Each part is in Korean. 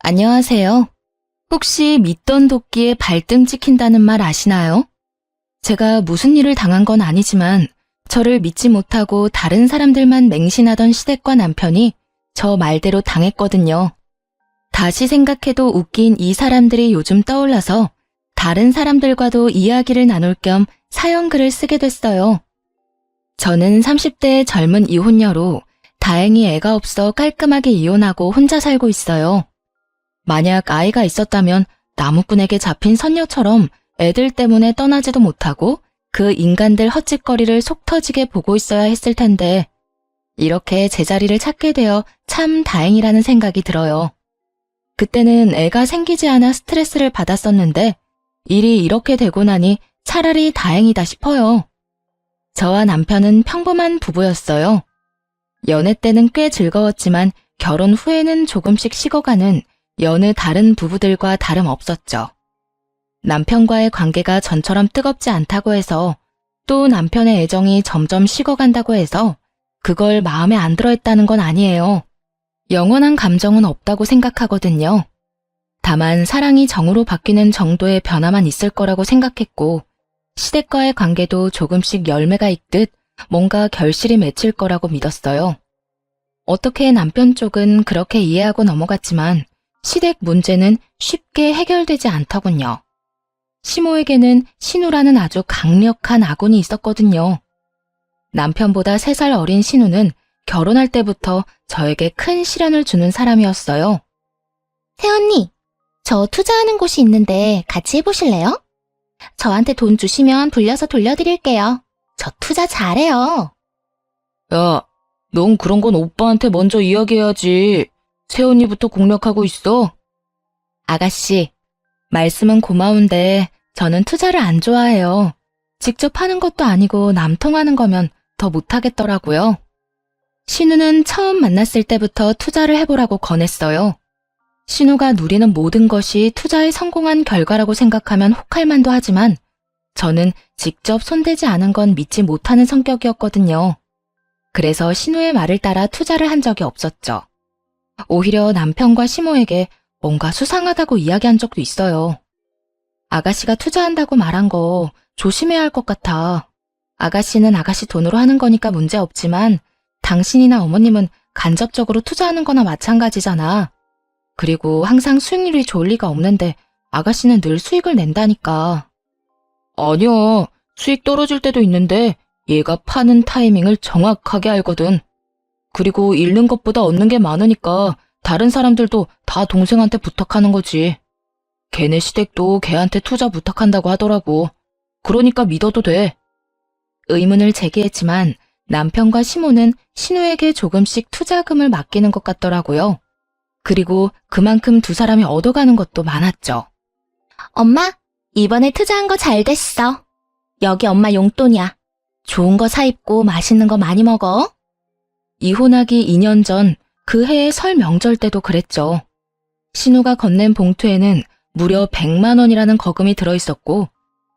안녕하세요. 혹시 믿던 도끼에 발등 찍힌다는 말 아시나요? 제가 무슨 일을 당한 건 아니지만 저를 믿지 못하고 다른 사람들만 맹신하던 시댁과 남편이 저 말대로 당했거든요. 다시 생각해도 웃긴 이 사람들이 요즘 떠올라서 다른 사람들과도 이야기를 나눌 겸 사연글을 쓰게 됐어요. 저는 30대의 젊은 이혼녀로 다행히 애가 없어 깔끔하게 이혼하고 혼자 살고 있어요. 만약 아이가 있었다면 나무꾼에게 잡힌 선녀처럼 애들 때문에 떠나지도 못하고 그 인간들 헛짓거리를 속 터지게 보고 있어야 했을 텐데 이렇게 제자리를 찾게 되어 참 다행이라는 생각이 들어요. 그때는 애가 생기지 않아 스트레스를 받았었는데 일이 이렇게 되고 나니 차라리 다행이다 싶어요. 저와 남편은 평범한 부부였어요. 연애 때는 꽤 즐거웠지만 결혼 후에는 조금씩 식어가는 여느 다른 부부들과 다름없었죠. 남편과의 관계가 전처럼 뜨겁지 않다고 해서 또 남편의 애정이 점점 식어간다고 해서 그걸 마음에 안 들어 했다는 건 아니에요. 영원한 감정은 없다고 생각하거든요. 다만 사랑이 정으로 바뀌는 정도의 변화만 있을 거라고 생각했고 시댁과의 관계도 조금씩 열매가 익듯 뭔가 결실이 맺힐 거라고 믿었어요. 어떻게 남편 쪽은 그렇게 이해하고 넘어갔지만 시댁 문제는 쉽게 해결되지 않더군요. 시모에게는 신우라는 아주 강력한 아군이 있었거든요. 남편보다 3살 어린 신우는 결혼할 때부터 저에게 큰 시련을 주는 사람이었어요. 새언니, 저 투자하는 곳이 있는데 같이 해보실래요? 저한테 돈 주시면 불려서 돌려드릴게요. 저 투자 잘해요. 야, 넌 그런 건 오빠한테 먼저 이야기해야지. 새언니부터 공략하고 있어. 아가씨, 말씀은 고마운데 저는 투자를 안 좋아해요. 직접 하는 것도 아니고 남통하는 거면 더 못하겠더라고요. 신우는 처음 만났을 때부터 투자를 해보라고 권했어요. 신우가 누리는 모든 것이 투자에 성공한 결과라고 생각하면 혹할 만도 하지만 저는 직접 손대지 않은 건 믿지 못하는 성격이었거든요. 그래서 신우의 말을 따라 투자를 한 적이 없었죠. 오히려 남편과 시모에게 뭔가 수상하다고 이야기한 적도 있어요. 아가씨가 투자한다고 말한 거 조심해야 할 것 같아. 아가씨는 아가씨 돈으로 하는 거니까 문제 없지만 당신이나 어머님은 간접적으로 투자하는 거나 마찬가지잖아. 그리고 항상 수익률이 좋을 리가 없는데 아가씨는 늘 수익을 낸다니까. 아니야. 수익 떨어질 때도 있는데 얘가 파는 타이밍을 정확하게 알거든. 그리고 잃는 것보다 얻는 게 많으니까 다른 사람들도 다 동생한테 부탁하는 거지. 걔네 시댁도 걔한테 투자 부탁한다고 하더라고. 그러니까 믿어도 돼. 의문을 제기했지만 남편과 시모는 신우에게 조금씩 투자금을 맡기는 것 같더라고요. 그리고 그만큼 두 사람이 얻어가는 것도 많았죠. 엄마, 이번에 투자한 거 잘 됐어. 여기 엄마 용돈이야. 좋은 거 사 입고 맛있는 거 많이 먹어. 이혼하기 2년 전 그 해의 설 명절 때도 그랬죠. 신우가 건넨 봉투에는 무려 100만 원이라는 거금이 들어있었고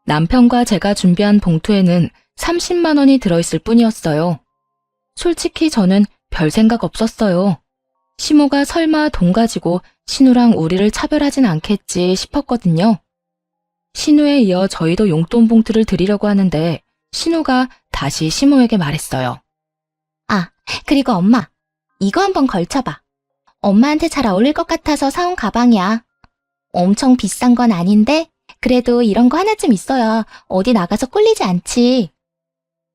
남편과 제가 준비한 봉투에는 30만 원이 들어있을 뿐이었어요. 솔직히 저는 별 생각 없었어요. 시모가 설마 돈 가지고 신우랑 우리를 차별하진 않겠지 싶었거든요. 신우에 이어 저희도 용돈 봉투를 드리려고 하는데 신우가 다시 시모에게 말했어요. 아, 그리고 엄마, 이거 한번 걸쳐봐. 엄마한테 잘 어울릴 것 같아서 사온 가방이야. 엄청 비싼 건 아닌데 그래도 이런 거 하나쯤 있어야 어디 나가서 꿀리지 않지.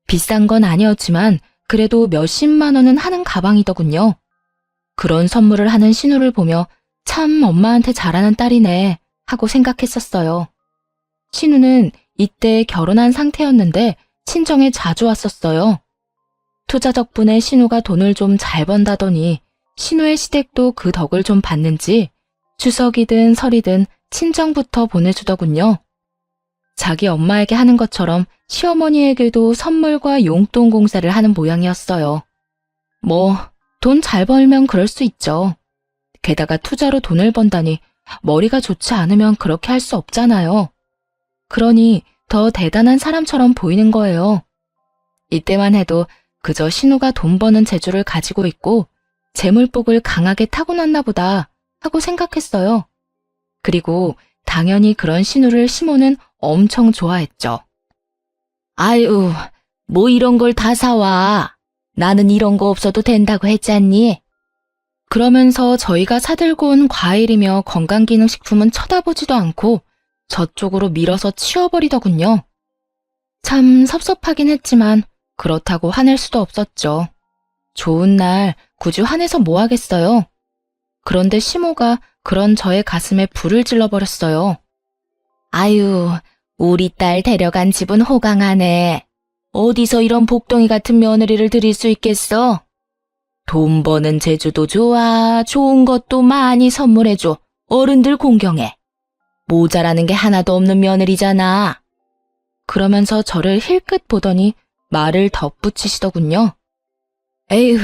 비싼 건 아니었지만 그래도 몇십만 원은 하는 가방이더군요. 그런 선물을 하는 신우를 보며 참 엄마한테 잘하는 딸이네 하고 생각했었어요. 신우는 이때 결혼한 상태였는데 친정에 자주 왔었어요. 투자 덕분에 신우가 돈을 좀 잘 번다더니 신우의 시댁도 그 덕을 좀 받는지 추석이든 설이든 친정부터 보내주더군요. 자기 엄마에게 하는 것처럼 시어머니에게도 선물과 용돈 공세를 하는 모양이었어요. 뭐 돈 잘 벌면 그럴 수 있죠. 게다가 투자로 돈을 번다니 머리가 좋지 않으면 그렇게 할 수 없잖아요. 그러니 더 대단한 사람처럼 보이는 거예요. 이때만 해도 그저 신우가 돈 버는 재주를 가지고 있고 재물복을 강하게 타고났나 보다 하고 생각했어요. 그리고 당연히 그런 신우를 시모는 엄청 좋아했죠. 아유, 뭐 이런 걸 다 사와. 나는 이런 거 없어도 된다고 했잖니? 그러면서 저희가 사들고 온 과일이며 건강기능식품은 쳐다보지도 않고 저쪽으로 밀어서 치워버리더군요. 참 섭섭하긴 했지만 그렇다고 화낼 수도 없었죠. 좋은 날 굳이 화내서 뭐 하겠어요? 그런데 시모가 그런 저의 가슴에 불을 질러버렸어요. 아유, 우리 딸 데려간 집은 호강하네. 어디서 이런 복덩이 같은 며느리를 들일 수 있겠어? 돈 버는 재주도 좋아, 좋은 것도 많이 선물해줘. 어른들 공경해. 모자라는 게 하나도 없는 며느리잖아. 그러면서 저를 힐끗 보더니 말을 덧붙이시더군요. 에휴,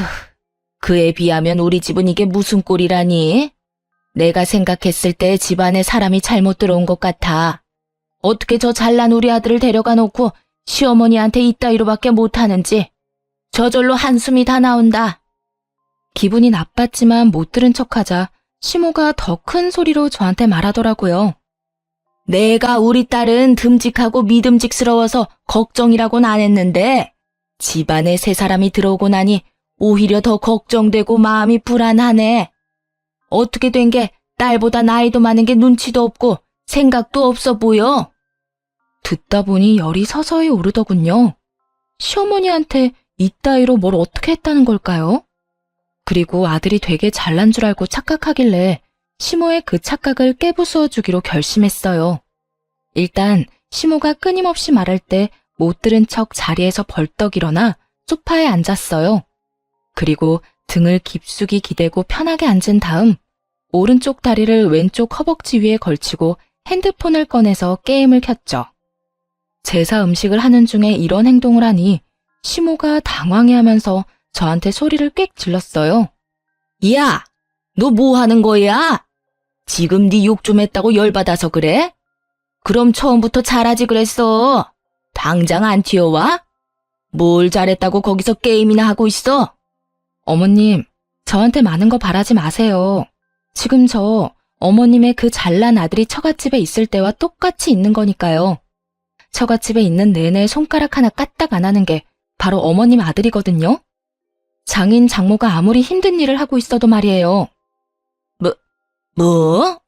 그에 비하면 우리 집은 이게 무슨 꼴이라니? 내가 생각했을 때 집안에 사람이 잘못 들어온 것 같아. 어떻게 저 잘난 우리 아들을 데려가 놓고 시어머니한테 이따위로밖에 못하는지. 저절로 한숨이 다 나온다. 기분이 나빴지만 못 들은 척하자 시모가 더 큰 소리로 저한테 말하더라고요. 내가 우리 딸은 듬직하고 믿음직스러워서 걱정이라고는 안 했는데 집안에 새 사람이 들어오고 나니 오히려 더 걱정되고 마음이 불안하네. 어떻게 된 게 딸보다 나이도 많은 게 눈치도 없고 생각도 없어 보여. 듣다 보니 열이 서서히 오르더군요. 시어머니한테 이따위로 뭘 어떻게 했다는 걸까요? 그리고 아들이 되게 잘난 줄 알고 착각하길래 시모의 그 착각을 깨부수어 주기로 결심했어요. 일단 시모가 끊임없이 말할 때 못 들은 척 자리에서 벌떡 일어나 소파에 앉았어요. 그리고 등을 깊숙이 기대고 편하게 앉은 다음 오른쪽 다리를 왼쪽 허벅지 위에 걸치고 핸드폰을 꺼내서 게임을 켰죠. 제사 음식을 하는 중에 이런 행동을 하니 시모가 당황해하면서 저한테 소리를 꽥 질렀어요. 야, 너 뭐 하는 거야? 지금 네 욕 좀 했다고 열받아서 그래? 그럼 처음부터 잘하지 그랬어. 당장 안 튀어와? 뭘 잘했다고 거기서 게임이나 하고 있어? 어머님, 저한테 많은 거 바라지 마세요. 지금 저 어머님의 그 잘난 아들이 처갓집에 있을 때와 똑같이 있는 거니까요. 처갓집에 있는 내내 손가락 하나 까딱 안 하는 게 바로 어머님 아들이거든요. 장인 장모가 아무리 힘든 일을 하고 있어도 말이에요. 뭐?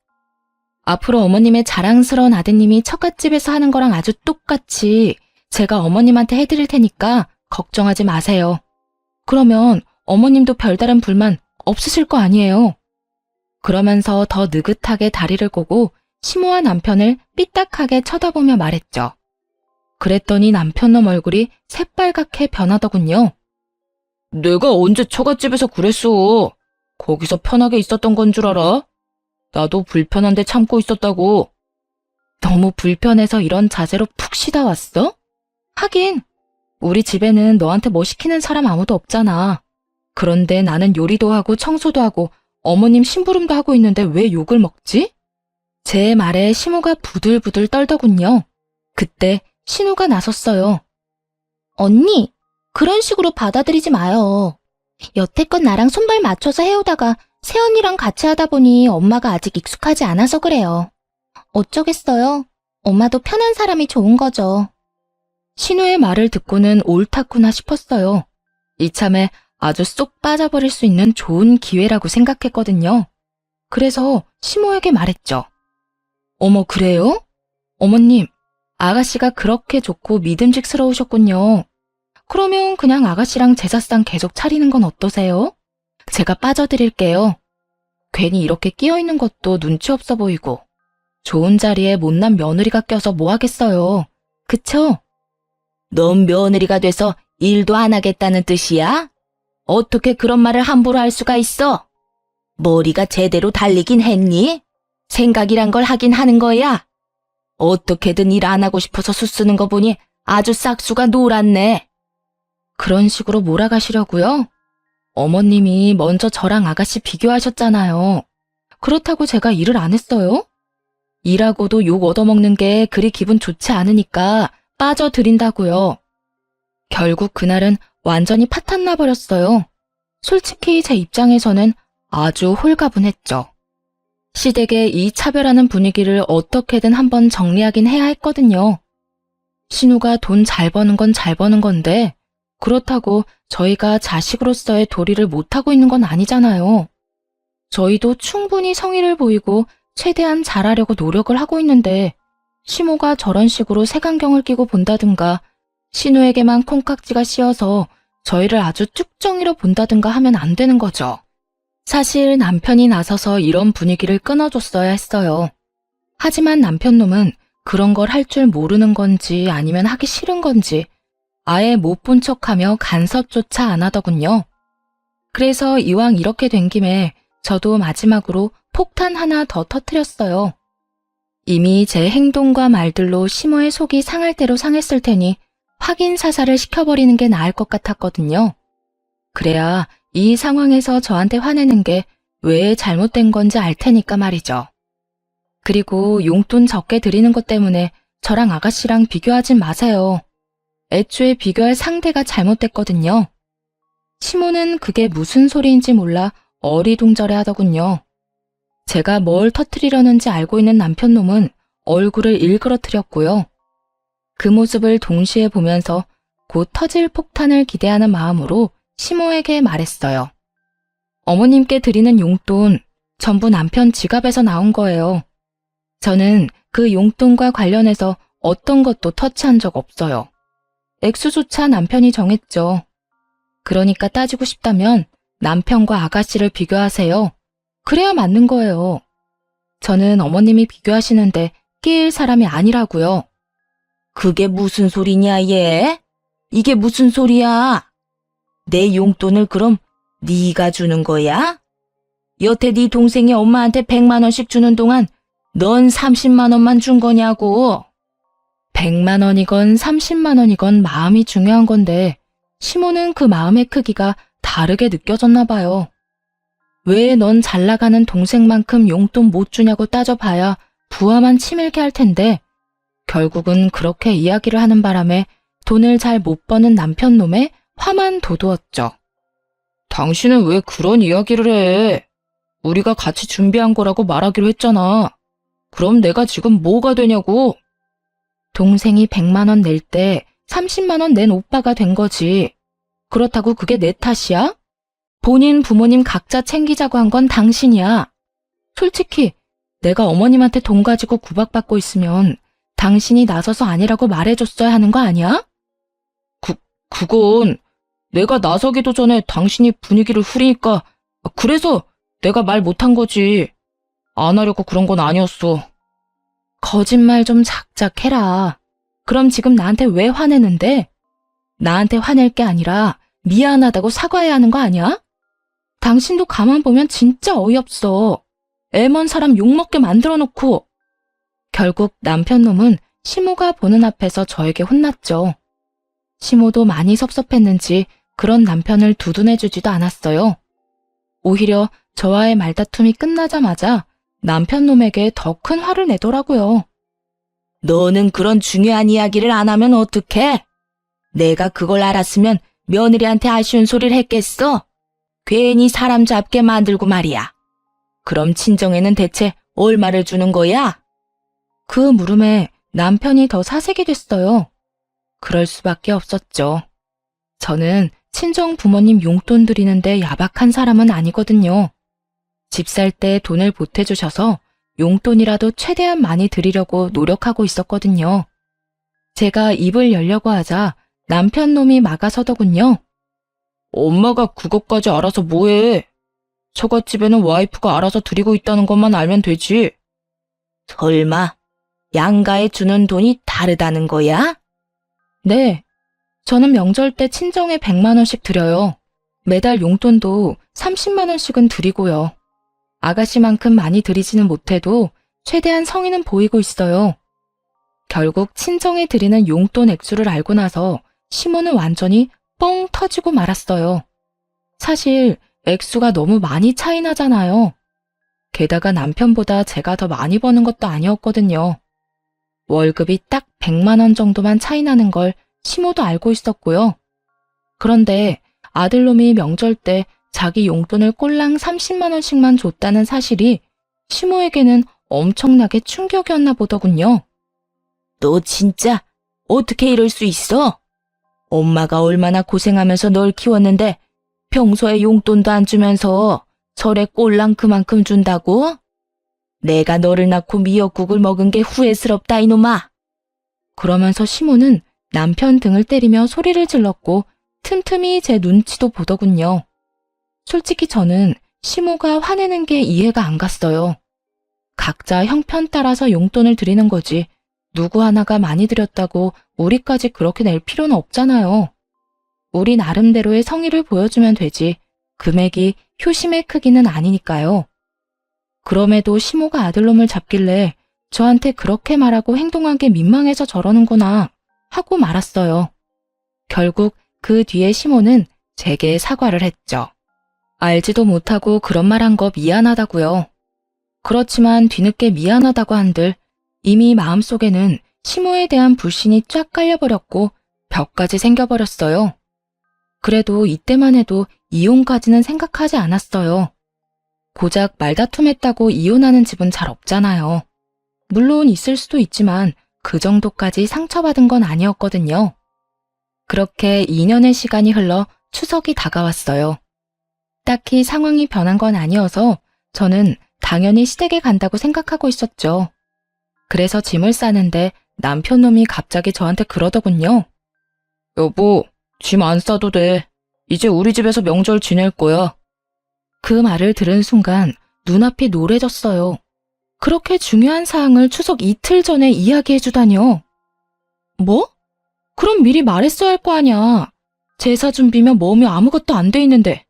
앞으로 어머님의 자랑스러운 아드님이 처갓집에서 하는 거랑 아주 똑같이 제가 어머님한테 해드릴 테니까 걱정하지 마세요. 그러면 어머님도 별다른 불만 없으실 거 아니에요. 그러면서 더 느긋하게 다리를 꼬고 시모와 남편을 삐딱하게 쳐다보며 말했죠. 그랬더니 남편 놈 얼굴이 새빨갛게 변하더군요. 내가 언제 처갓집에서 그랬어. 거기서 편하게 있었던 건 줄 알아? 나도 불편한데 참고 있었다고. 너무 불편해서 이런 자세로 푹 쉬다 왔어? 하긴 우리 집에는 너한테 뭐 시키는 사람 아무도 없잖아. 그런데 나는 요리도 하고 청소도 하고 어머님 심부름도 하고 있는데 왜 욕을 먹지? 제 말에 시모가 부들부들 떨더군요. 그때 신우가 나섰어요. 언니, 그런 식으로 받아들이지 마요. 여태껏 나랑 손발 맞춰서 해오다가 새언니랑 같이 하다 보니 엄마가 아직 익숙하지 않아서 그래요. 어쩌겠어요. 엄마도 편한 사람이 좋은 거죠. 신우의 말을 듣고는 옳다구나 싶었어요. 이참에 아주 쏙 빠져버릴 수 있는 좋은 기회라고 생각했거든요. 그래서 시모에게 말했죠. 어머, 그래요? 어머님, 아가씨가 그렇게 좋고 믿음직스러우셨군요. 그러면 그냥 아가씨랑 제사상 계속 차리는 건 어떠세요? 제가 빠져드릴게요. 괜히 이렇게 끼어있는 것도 눈치 없어 보이고 좋은 자리에 못난 며느리가 껴서 뭐 하겠어요. 그쵸? 넌 며느리가 돼서 일도 안 하겠다는 뜻이야? 어떻게 그런 말을 함부로 할 수가 있어? 머리가 제대로 달리긴 했니? 생각이란 걸 하긴 하는 거야. 어떻게든 일 안 하고 싶어서 수쓰는 거 보니 아주 싹수가 노랗네. 그런 식으로 몰아가시려고요? 어머님이 먼저 저랑 아가씨 비교하셨잖아요. 그렇다고 제가 일을 안 했어요? 일하고도 욕 얻어먹는 게 그리 기분 좋지 않으니까 빠져드린다고요. 결국 그날은 완전히 파탄나 버렸어요. 솔직히 제 입장에서는 아주 홀가분했죠. 시댁의 이 차별하는 분위기를 어떻게든 한번 정리하긴 해야 했거든요. 신우가 돈 잘 버는 건 잘 버는 건데 그렇다고 저희가 자식으로서의 도리를 못하고 있는 건 아니잖아요. 저희도 충분히 성의를 보이고 최대한 잘하려고 노력을 하고 있는데 시모가 저런 식으로 색안경을 끼고 본다든가 신우에게만 콩깍지가 씌어서 저희를 아주 쭉정이로 본다든가 하면 안 되는 거죠. 사실 남편이 나서서 이런 분위기를 끊어줬어야 했어요. 하지만 남편놈은 그런 걸 할 줄 모르는 건지 아니면 하기 싫은 건지 아예 못 본 척하며 간섭조차 안 하더군요. 그래서 이왕 이렇게 된 김에 저도 마지막으로 폭탄 하나 더 터뜨렸어요. 이미 제 행동과 말들로 시모의 속이 상할 대로 상했을 테니 확인 사살을 시켜버리는 게 나을 것 같았거든요. 그래야 이 상황에서 저한테 화내는 게 왜 잘못된 건지 알 테니까 말이죠. 그리고 용돈 적게 드리는 것 때문에 저랑 아가씨랑 비교하지 마세요. 애초에 비교할 상대가 잘못됐거든요. 시모는 그게 무슨 소리인지 몰라 어리둥절해 하더군요. 제가 뭘 터뜨리려는지 알고 있는 남편놈은 얼굴을 일그러뜨렸고요. 그 모습을 동시에 보면서 곧 터질 폭탄을 기대하는 마음으로 시모에게 말했어요. 어머님께 드리는 용돈 전부 남편 지갑에서 나온 거예요. 저는 그 용돈과 관련해서 어떤 것도 터치한 적 없어요. 액수조차 남편이 정했죠. 그러니까 따지고 싶다면 남편과 아가씨를 비교하세요. 그래야 맞는 거예요. 저는 어머님이 비교하시는데 끼일 사람이 아니라고요. 그게 무슨 소리냐, 얘? 이게 무슨 소리야? 내 용돈을 그럼 네가 주는 거야? 여태 네 동생이 엄마한테 100만 원씩 주는 동안 넌 30만 원만 준 거냐고. 100만 원이건 30만 원이건 마음이 중요한 건데 시모는 그 마음의 크기가 다르게 느껴졌나 봐요. 왜 넌 잘나가는 동생만큼 용돈 못 주냐고 따져봐야 부하만 치밀게 할 텐데 결국은 그렇게 이야기를 하는 바람에 돈을 잘 못 버는 남편놈의 화만 돋우었죠. 당신은 왜 그런 이야기를 해? 우리가 같이 준비한 거라고 말하기로 했잖아. 그럼 내가 지금 뭐가 되냐고? 동생이 100만 원 낼 때 30만 원 낸 오빠가 된 거지. 그렇다고 그게 내 탓이야? 본인 부모님 각자 챙기자고 한 건 당신이야. 솔직히 내가 어머님한테 돈 가지고 구박받고 있으면 당신이 나서서 아니라고 말해줬어야 하는 거 아니야? 그건 내가 나서기도 전에 당신이 분위기를 후리니까 그래서 내가 말 못한 거지. 안 하려고 그런 건 아니었어. 거짓말 좀 작작 해라. 그럼 지금 나한테 왜 화내는데? 나한테 화낼 게 아니라 미안하다고 사과해야 하는 거 아니야? 당신도 가만 보면 진짜 어이없어. 애먼 사람 욕먹게 만들어 놓고. 결국 남편놈은 시모가 보는 앞에서 저에게 혼났죠. 시모도 많이 섭섭했는지 그런 남편을 두둔해주지도 않았어요. 오히려 저와의 말다툼이 끝나자마자 남편놈에게 더 큰 화를 내더라고요. 너는 그런 중요한 이야기를 안 하면 어떡해? 내가 그걸 알았으면 며느리한테 아쉬운 소리를 했겠어? 괜히 사람 잡게 만들고 말이야. 그럼 친정에는 대체 얼마를 주는 거야? 그 물음에 남편이 더 사색이 됐어요. 그럴 수밖에 없었죠. 저는 친정 부모님 용돈 드리는데 야박한 사람은 아니거든요. 집 살 때 돈을 보태주셔서 용돈이라도 최대한 많이 드리려고 노력하고 있었거든요. 제가 입을 열려고 하자 남편놈이 막아서더군요. 엄마가 그것까지 알아서 뭐해? 처갓집에는 와이프가 알아서 드리고 있다는 것만 알면 되지. 설마 양가에 주는 돈이 다르다는 거야? 네. 저는 명절 때 친정에 100만 원씩 드려요. 매달 용돈도 30만 원씩은 드리고요. 아가씨만큼 많이 드리지는 못해도 최대한 성의는 보이고 있어요. 결국 친정에 드리는 용돈 액수를 알고 나서 시모는 완전히 뻥 터지고 말았어요. 사실 액수가 너무 많이 차이 나잖아요. 게다가 남편보다 제가 더 많이 버는 것도 아니었거든요. 월급이 딱 100만 원 정도만 차이 나는 걸 시모도 알고 있었고요. 그런데 아들놈이 명절 때 자기 용돈을 꼴랑 30만 원씩만 줬다는 사실이 시모에게는 엄청나게 충격이었나 보더군요. 너 진짜 어떻게 이럴 수 있어? 엄마가 얼마나 고생하면서 널 키웠는데 평소에 용돈도 안 주면서 절에 꼴랑 그만큼 준다고? 내가 너를 낳고 미역국을 먹은 게 후회스럽다 이놈아. 그러면서 시모는 남편 등을 때리며 소리를 질렀고 틈틈이 제 눈치도 보더군요. 솔직히 저는 시모가 화내는 게 이해가 안 갔어요. 각자 형편 따라서 용돈을 드리는 거지. 누구 하나가 많이 드렸다고 우리까지 그렇게 낼 필요는 없잖아요. 우리 나름대로의 성의를 보여주면 되지. 금액이 효심의 크기는 아니니까요. 그럼에도 시모가 아들놈을 잡길래 저한테 그렇게 말하고 행동한 게 민망해서 저러는구나 하고 말았어요. 결국 그 뒤에 시모는 제게 사과를 했죠. 알지도 못하고 그런 말 한 거 미안하다고요. 그렇지만 뒤늦게 미안하다고 한들 이미 마음속에는 시모에 대한 불신이 쫙 깔려버렸고 벽까지 생겨버렸어요. 그래도 이때만 해도 이혼까지는 생각하지 않았어요. 고작 말다툼했다고 이혼하는 집은 잘 없잖아요. 물론 있을 수도 있지만 그 정도까지 상처받은 건 아니었거든요. 그렇게 2년의 시간이 흘러 추석이 다가왔어요. 딱히 상황이 변한 건 아니어서 저는 당연히 시댁에 간다고 생각하고 있었죠. 그래서 짐을 싸는데 남편 놈이 갑자기 저한테 그러더군요. 여보, 짐 안 싸도 돼. 이제 우리 집에서 명절 지낼 거야. 그 말을 들은 순간 눈앞이 노래졌어요. 그렇게 중요한 사항을 추석 이틀 전에 이야기해주다니요. 뭐? 그럼 미리 말했어야 할 거 아냐. 제사 준비며 뭐며 아무것도 안 돼 있는데.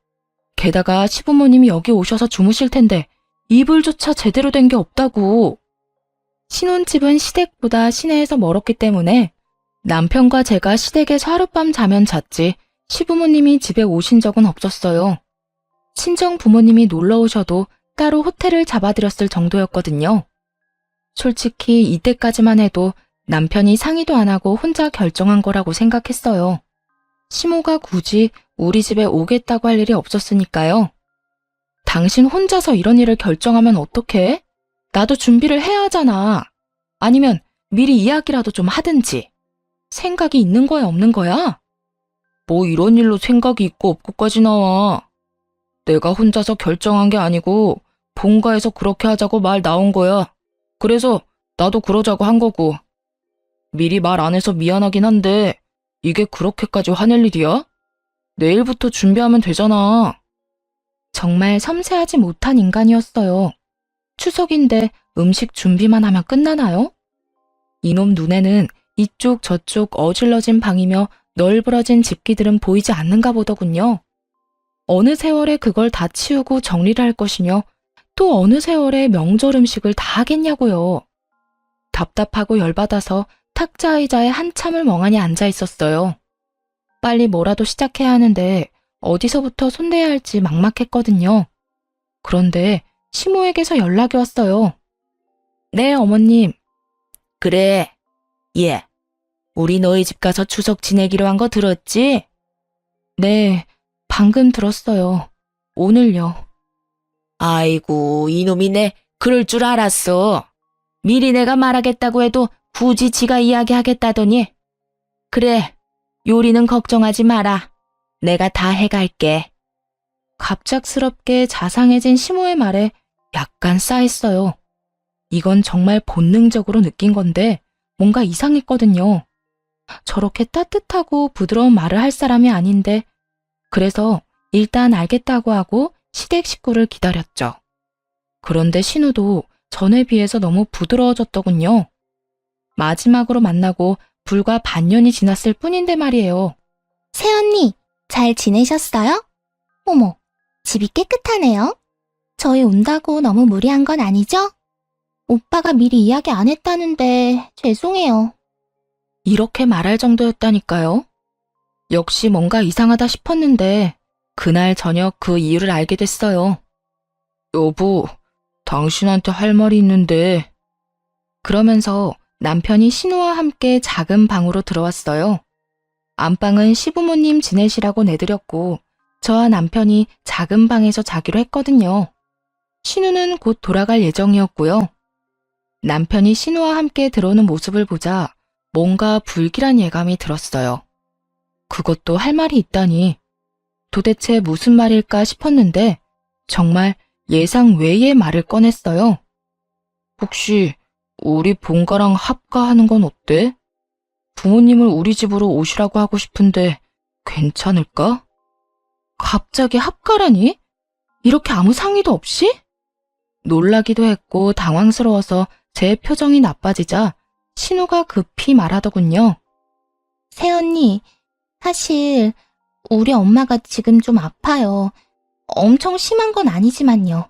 게다가 시부모님이 여기 오셔서 주무실 텐데 이불조차 제대로 된 게 없다고. 신혼집은 시댁보다 시내에서 멀었기 때문에 남편과 제가 시댁에서 하룻밤 자면 잤지 시부모님이 집에 오신 적은 없었어요. 친정 부모님이 놀러 오셔도 따로 호텔을 잡아드렸을 정도였거든요. 솔직히 이때까지만 해도 남편이 상의도 안 하고 혼자 결정한 거라고 생각했어요. 시모가 굳이 우리 집에 오겠다고 할 일이 없었으니까요. 당신 혼자서 이런 일을 결정하면 어떡해? 나도 준비를 해야 하잖아. 아니면 미리 이야기라도 좀 하든지. 생각이 있는 거야, 없는 거야? 뭐 이런 일로 생각이 있고 없고까지 나와. 내가 혼자서 결정한 게 아니고 본가에서 그렇게 하자고 말 나온 거야. 그래서 나도 그러자고 한 거고. 미리 말 안 해서 미안하긴 한데 이게 그렇게까지 화낼 일이야? 내일부터 준비하면 되잖아. 정말 섬세하지 못한 인간이었어요. 추석인데 음식 준비만 하면 끝나나요? 이놈 눈에는 이쪽 저쪽 어질러진 방이며 널브러진 집기들은 보이지 않는가 보더군요. 어느 세월에 그걸 다 치우고 정리를 할 것이며 또 어느 세월에 명절 음식을 다 하겠냐고요. 답답하고 열받아서 탁자 의자에 한참을 멍하니 앉아 있었어요. 빨리 뭐라도 시작해야 하는데 어디서부터 손대야 할지 막막했거든요. 그런데 시모에게서 연락이 왔어요. 네, 어머님. 그래. 예. 우리 너희 집 가서 추석 지내기로 한 거 들었지? 네, 방금 들었어요. 오늘요. 아이고, 이놈이네. 그럴 줄 알았어. 미리 내가 말하겠다고 해도 굳이 지가 이야기하겠다더니. 그래, 요리는 걱정하지 마라. 내가 다 해갈게. 갑작스럽게 자상해진 시모의 말에 약간 싸했어요. 이건 정말 본능적으로 느낀 건데 뭔가 이상했거든요. 저렇게 따뜻하고 부드러운 말을 할 사람이 아닌데 그래서 일단 알겠다고 하고 시댁 식구를 기다렸죠. 그런데 신우도 전에 비해서 너무 부드러워졌더군요. 마지막으로 만나고 불과 반년이 지났을 뿐인데 말이에요. 새언니, 잘 지내셨어요? 어머, 집이 깨끗하네요. 저희 온다고 너무 무리한 건 아니죠? 오빠가 미리 이야기 안 했다는데 죄송해요. 이렇게 말할 정도였다니까요. 역시 뭔가 이상하다 싶었는데 그날 저녁 그 이유를 알게 됐어요. 여보, 당신한테 할 말이 있는데. 그러면서 남편이 신우와 함께 작은 방으로 들어왔어요. 안방은 시부모님 지내시라고 내드렸고 저와 남편이 작은 방에서 자기로 했거든요. 신우는 곧 돌아갈 예정이었고요. 남편이 신우와 함께 들어오는 모습을 보자 뭔가 불길한 예감이 들었어요. 그것도 할 말이 있다니 도대체 무슨 말일까 싶었는데 정말 예상 외의 말을 꺼냈어요. 혹시 우리 본가랑 합가하는 건 어때? 부모님을 우리 집으로 오시라고 하고 싶은데 괜찮을까? 갑자기 합가라니? 이렇게 아무 상의도 없이? 놀라기도 했고 당황스러워서 제 표정이 나빠지자 신우가 급히 말하더군요. 새언니, 사실 우리 엄마가 지금 좀 아파요. 엄청 심한 건 아니지만요.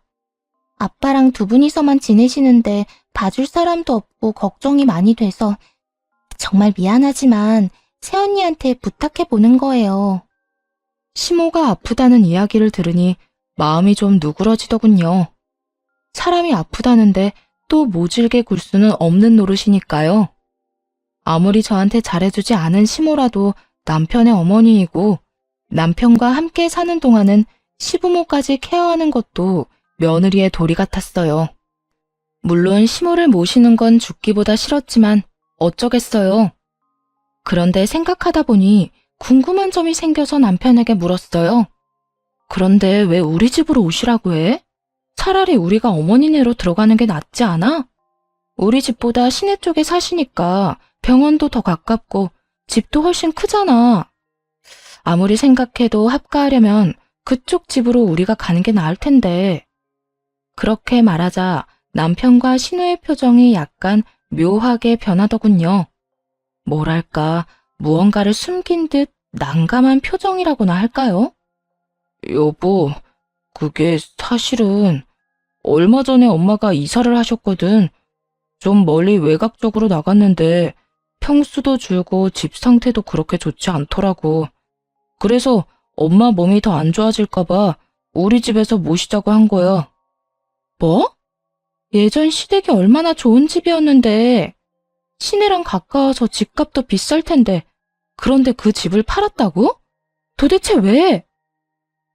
아빠랑 두 분이서만 지내시는데 봐줄 사람도 없고 걱정이 많이 돼서 정말 미안하지만 새언니한테 부탁해보는 거예요. 시모가 아프다는 이야기를 들으니 마음이 좀 누그러지더군요. 사람이 아프다는데 또 모질게 굴 수는 없는 노릇이니까요. 아무리 저한테 잘해주지 않은 시모라도 남편의 어머니이고 남편과 함께 사는 동안은 시부모까지 케어하는 것도 며느리의 도리 같았어요. 물론 시모를 모시는 건 죽기보다 싫었지만 어쩌겠어요. 그런데 생각하다 보니 궁금한 점이 생겨서 남편에게 물었어요. 그런데 왜 우리 집으로 오시라고 해? 차라리 우리가 어머니네로 들어가는 게 낫지 않아? 우리 집보다 시내 쪽에 사시니까 병원도 더 가깝고 집도 훨씬 크잖아. 아무리 생각해도 합가하려면 그쪽 집으로 우리가 가는 게 나을 텐데. 그렇게 말하자 남편과 신우의 표정이 약간 묘하게 변하더군요. 뭐랄까, 무언가를 숨긴 듯 난감한 표정이라고나 할까요? 여보, 그게 사실은 얼마 전에 엄마가 이사를 하셨거든. 좀 멀리 외곽 쪽으로 나갔는데 평수도 줄고 집 상태도 그렇게 좋지 않더라고. 그래서 엄마 몸이 더 안 좋아질까봐 우리 집에서 모시자고 한 거야. 뭐? 예전 시댁이 얼마나 좋은 집이었는데 시내랑 가까워서 집값도 비쌀 텐데 그런데 그 집을 팔았다고? 도대체 왜?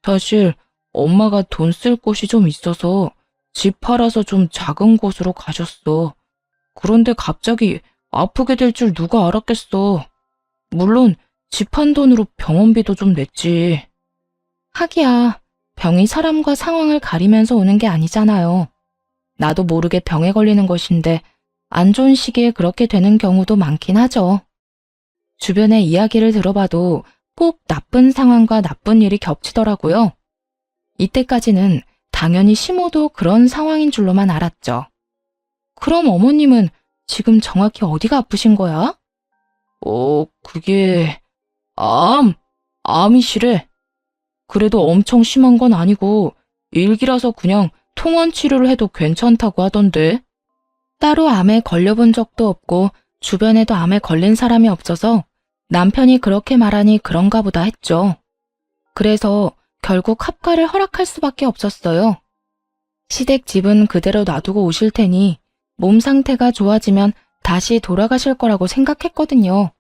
사실 엄마가 돈 쓸 곳이 좀 있어서 집 팔아서 좀 작은 곳으로 가셨어. 그런데 갑자기 아프게 될 줄 누가 알았겠어. 물론 집 판 돈으로 병원비도 좀 냈지. 하기야 병이 사람과 상황을 가리면서 오는 게 아니잖아요. 나도 모르게 병에 걸리는 것인데 안 좋은 시기에 그렇게 되는 경우도 많긴 하죠. 주변의 이야기를 들어봐도 꼭 나쁜 상황과 나쁜 일이 겹치더라고요. 이때까지는 당연히 시모도 그런 상황인 줄로만 알았죠. 그럼 어머님은 지금 정확히 어디가 아프신 거야? 그게 암이시래. 그래도 엄청 심한 건 아니고 일기라서 그냥 통원 치료를 해도 괜찮다고 하던데. 따로 암에 걸려본 적도 없고 주변에도 암에 걸린 사람이 없어서 남편이 그렇게 말하니 그런가 보다 했죠. 그래서 결국 합가를 허락할 수밖에 없었어요. 시댁 집은 그대로 놔두고 오실 테니 몸 상태가 좋아지면 다시 돌아가실 거라고 생각했거든요.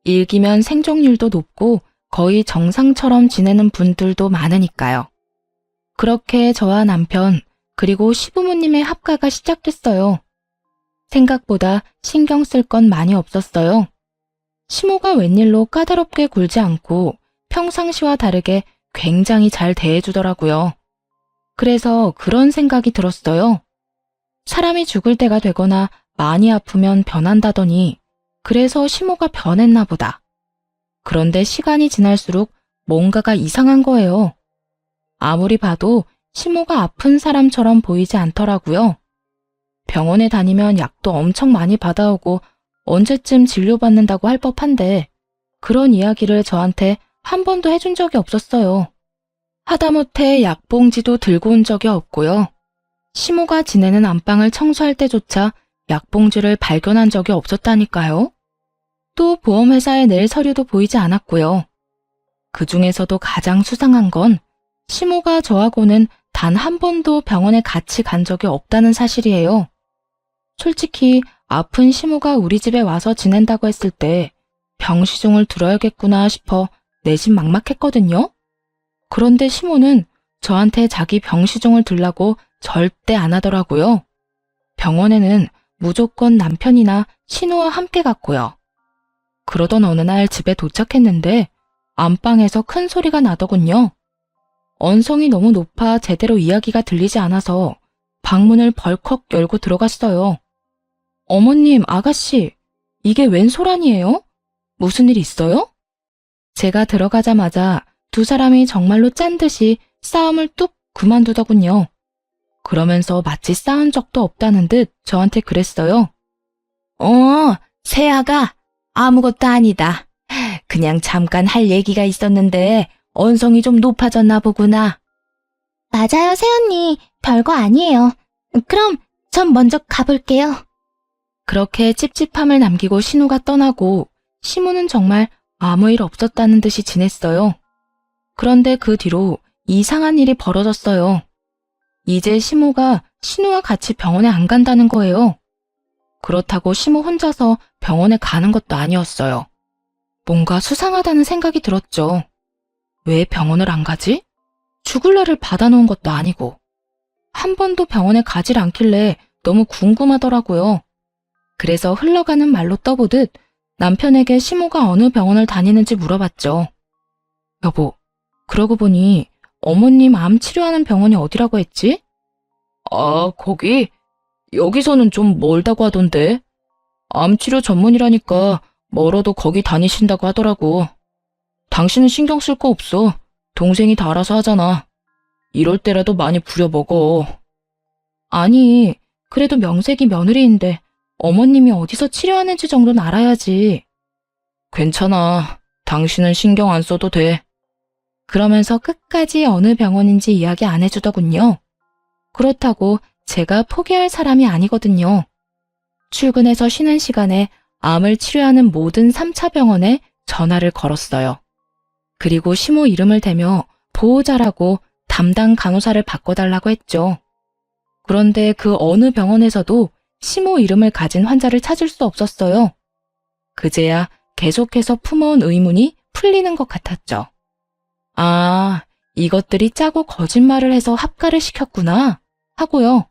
일기면 생존율도 높고 거의 정상처럼 지내는 분들도 많으니까요. 그렇게 저와 남편 그리고 시부모님의 합가가 시작됐어요. 생각보다 신경 쓸 건 많이 없었어요. 시모가 웬일로 까다롭게 굴지 않고 평상시와 다르게 굉장히 잘 대해주더라고요. 그래서 그런 생각이 들었어요. 사람이 죽을 때가 되거나 많이 아프면 변한다더니 그래서 시모가 변했나 보다. 그런데 시간이 지날수록 뭔가가 이상한 거예요. 아무리 봐도 시모가 아픈 사람처럼 보이지 않더라고요. 병원에 다니면 약도 엄청 많이 받아오고 언제쯤 진료받는다고 할 법한데 그런 이야기를 저한테 한 번도 해준 적이 없었어요. 하다못해 약봉지도 들고 온 적이 없고요. 시모가 지내는 안방을 청소할 때조차 약봉지를 발견한 적이 없었다니까요. 또 보험회사에 낼 서류도 보이지 않았고요. 그 중에서도 가장 수상한 건 시모가 저하고는 단 한 번도 병원에 같이 간 적이 없다는 사실이에요. 솔직히 아픈 시모가 우리 집에 와서 지낸다고 했을 때 병시중을 들어야겠구나 싶어 내심 막막했거든요. 그런데 시모는 저한테 자기 병시중을 들라고 절대 안 하더라고요. 병원에는 무조건 남편이나 신우와 함께 갔고요. 그러던 어느 날 집에 도착했는데 안방에서 큰 소리가 나더군요. 언성이 너무 높아 제대로 이야기가 들리지 않아서 방문을 벌컥 열고 들어갔어요. 어머님, 아가씨, 이게 웬 소란이에요? 무슨 일 있어요? 제가 들어가자마자 두 사람이 정말로 짠 듯이 싸움을 뚝 그만두더군요. 그러면서 마치 싸운 적도 없다는 듯 저한테 그랬어요. 세아가 아무것도 아니다. 그냥 잠깐 할 얘기가 있었는데 언성이 좀 높아졌나 보구나. 맞아요, 새언니. 별거 아니에요. 그럼 전 먼저 가볼게요. 그렇게 찝찝함을 남기고 신우가 떠나고 시무는 정말 아무 일 없었다는 듯이 지냈어요. 그런데 그 뒤로 이상한 일이 벌어졌어요. 이제 시무가 신우와 같이 병원에 안 간다는 거예요. 그렇다고 시무 혼자서 병원에 가는 것도 아니었어요. 뭔가 수상하다는 생각이 들었죠. 왜 병원을 안 가지? 죽을 날을 받아놓은 것도 아니고. 한 번도 병원에 가질 않길래 너무 궁금하더라고요. 그래서 흘러가는 말로 떠보듯 남편에게 시모가 어느 병원을 다니는지 물어봤죠. 여보, 그러고 보니 어머님 암 치료하는 병원이 어디라고 했지? 아, 거기? 여기서는 좀 멀다고 하던데. 암 치료 전문이라니까 멀어도 거기 다니신다고 하더라고. 당신은 신경 쓸 거 없어. 동생이 다 알아서 하잖아. 이럴 때라도 많이 부려먹어. 아니, 그래도 명색이 며느리인데 어머님이 어디서 치료하는지 정도는 알아야지. 괜찮아. 당신은 신경 안 써도 돼. 그러면서 끝까지 어느 병원인지 이야기 안 해주더군요. 그렇다고 제가 포기할 사람이 아니거든요. 출근해서 쉬는 시간에 암을 치료하는 모든 3차 병원에 전화를 걸었어요. 그리고 시모 이름을 대며 보호자라고 담당 간호사를 바꿔달라고 했죠. 그런데 그 어느 병원에서도 시모 이름을 가진 환자를 찾을 수 없었어요. 그제야 계속해서 품어온 의문이 풀리는 것 같았죠. 아, 이것들이 짜고 거짓말을 해서 합가를 시켰구나 하고요.